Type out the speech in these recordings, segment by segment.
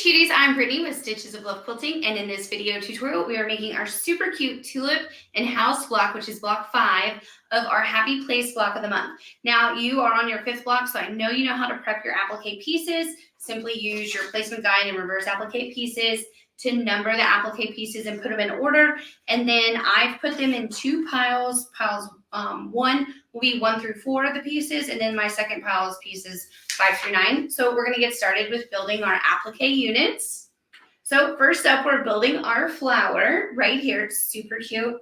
cuties, I'm Brittany with Stitches of Love Quilting, and in this video tutorial we are making our super cute tulip and house block, which is block 5 of our Happy Place block of the month. Now you are on your 5th block, so I know you know how to prep your applique pieces. Simply use your placement guide and reverse applique pieces to number the applique pieces and put them in order. And then I've put them in 2 piles. One will be 1 through 4 of the pieces, and then my second pile is pieces 5 through 9. So we're going to get started with building our applique units. So first up, we're building our flower right here. It's super cute.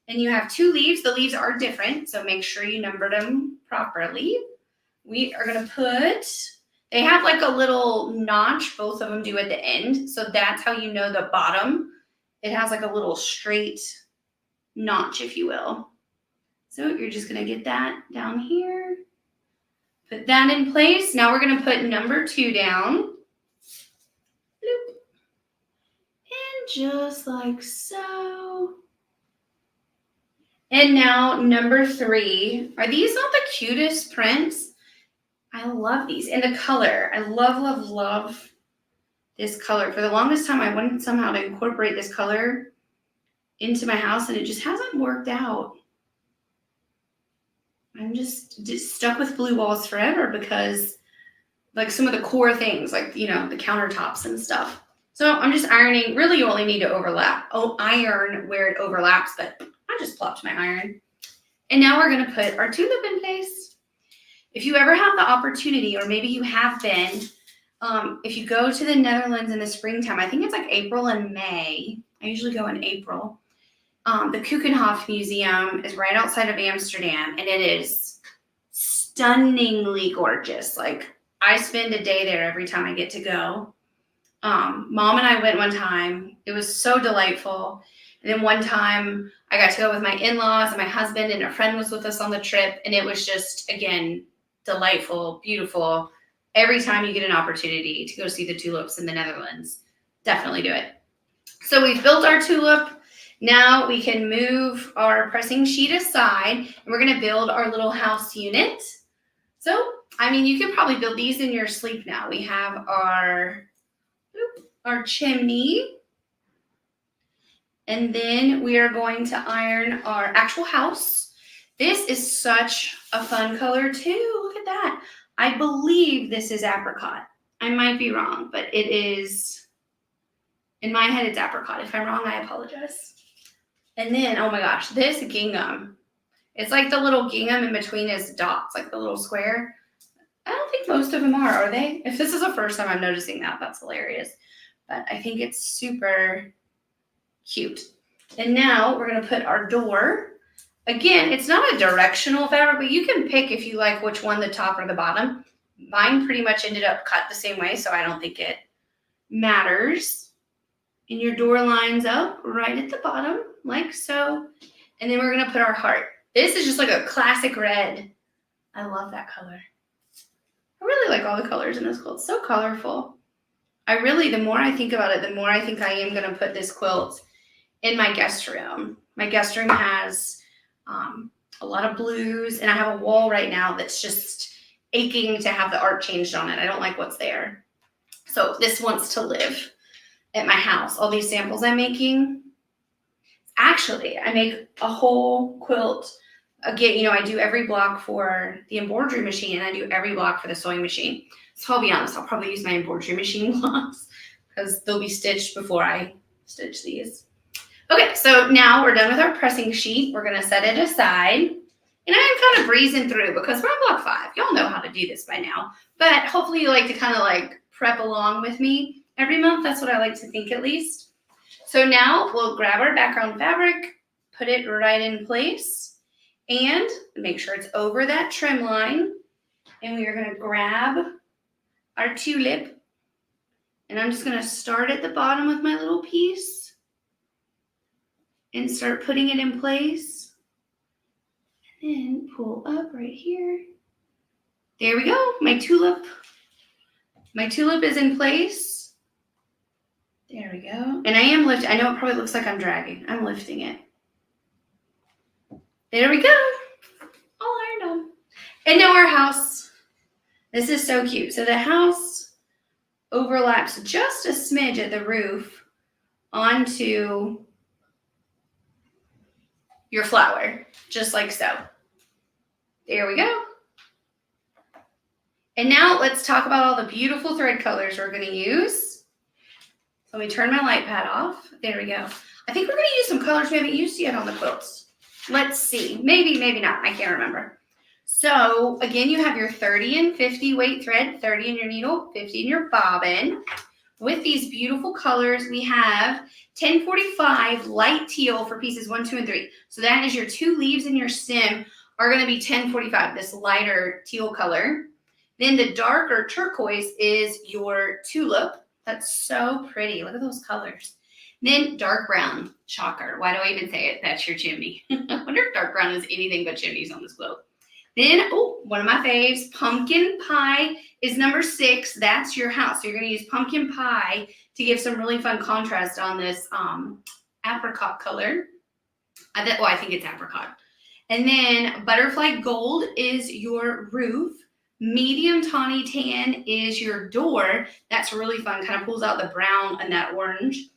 And you have 2 leaves. The leaves are different, so make sure you numbered them properly. We are going to put, they have like a little notch, both of them do at the end. So that's how you know the bottom. It has like a little straight notch, if you will. So you're just going to get that down here. Put that in place. Now we're going to put number 2 down. Bloop. And just like so. And now number 3. Are these not the cutest prints? I love these. And the color. I love, love, love this color. For the longest time, I wanted somehow to incorporate this color into my house, and it just hasn't worked out. I'm just stuck with blue walls forever because like some of the core things, like, you know, the countertops and stuff. So I'm just ironing. Really, you only need to iron where it overlaps, but I just plopped my iron. And now we're going to put our tulip in place. If you ever have the opportunity, or maybe you have been, if you go to the Netherlands in the springtime, I think it's like April and May. I usually go in April. The Keukenhof Museum is right outside of Amsterdam, and it is stunningly gorgeous. Like, I spend a day there every time I get to go. Mom and I went one time. It was so delightful. And then one time I got to go with my in-laws and my husband, and a friend was with us on the trip, and it was just, again, delightful, beautiful. Every time you get an opportunity to go see the tulips in the Netherlands, definitely do it. So we've built our tulip. Now we can move our pressing sheet aside, and we're going to build our little house unit. So, I mean, you can probably build these in your sleep now. We have our chimney, and then we are going to iron our actual house. This is such a fun color too. Look at that. I believe this is apricot. I might be wrong, but it is, in my head, it's apricot. If I'm wrong, I apologize. And then, oh my gosh, this gingham. It's like the little gingham in between his dots, like the little square. I don't think most of them are they? If this is the first time I'm noticing that, that's hilarious. But I think it's super cute. And now we're going to put our door. Again, it's not a directional fabric, but you can pick if you like which one, the top or the bottom. Mine pretty much ended up cut the same way, so I don't think it matters. And your door lines up right at the bottom, like so. And then we're going to put our heart. This is just like a classic red. I love that color. I really like all the colors in this quilt. It's so colorful. The more I think about it, the more I think I am going to put this quilt in my guest room. My guest room has a lot of blues, and I have a wall right now that's just aching to have the art changed on it. I don't like what's there. So this wants to live at my house. All these samples I'm making. Actually, I make a whole quilt. Again, you know, I do every block for the embroidery machine, and I do every block for the sewing machine. So I'll be honest, I'll probably use my embroidery machine blocks because they'll be stitched before I stitch these. Okay, so now we're done with our pressing sheet. We're going to set it aside. And I am kind of breezing through because we're on block 5. Y'all know how to do this by now. But hopefully you like to kind of like prep along with me every month. That's what I like to think, at least. So now we'll grab our background fabric, put it right in place, and make sure it's over that trim line. And we are going to grab our tulip. And I'm just going to start at the bottom with my little piece and start putting it in place. And then pull up right here. There we go. My tulip is in place. There we go. And I am lifting. I know it probably looks like I'm dragging. I'm lifting it. There we go. All ironed on. And now our house. This is so cute. So the house overlaps just a smidge at the roof onto your flower, just like so. There we go. And now let's talk about all the beautiful thread colors we're going to use. So let me turn my light pad off. There we go. I think we're going to use some colors we haven't used yet on the quilts. Let's see. Maybe, maybe not. I can't remember. So again, you have your 30 and 50 weight thread, 30 in your needle, 50 in your bobbin. With these beautiful colors, we have 1045 light teal for pieces 1, 2, and 3. So that is your 2 leaves in your stem are going to be 1045, this lighter teal color. Then the darker turquoise is your tulip. That's so pretty. Look at those colors. Then dark brown, shocker. Why do I even say it? That's your chimney. I wonder if dark brown is anything but chimneys on this quilt. Then, oh, one of my faves, pumpkin pie is number 6. That's your house. So you're going to use pumpkin pie to give some really fun contrast on this apricot color. I think it's apricot. And then butterfly gold is your roof. Medium tawny tan is your door. That's really fun. Kind of pulls out the brown and that orange.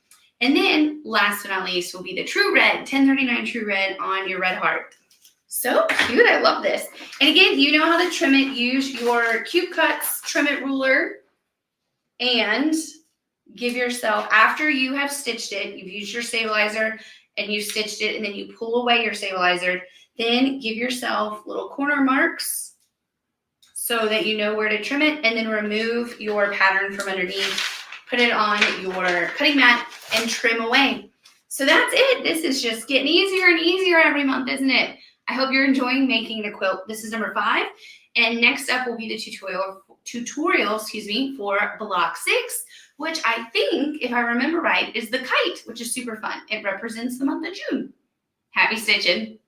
And then last but not least will be the true red, 1039 true red on your red heart. So cute. I love this. And again, you know how to trim it. Use your Cute Cuts trim it ruler and give yourself, after you have stitched it, you've used your stabilizer and you stitched it, and then you pull away your stabilizer, then give yourself little corner marks so that you know where to trim it, and then remove your pattern from underneath, put it on your cutting mat, and trim away. So that's it. This is just getting easier and easier every month, isn't it? I hope you're enjoying making the quilt. This is number 5. And next up will be the tutorial, for block 6, which I think, if I remember right, is the kite, which is super fun. It represents the month of June. Happy stitching.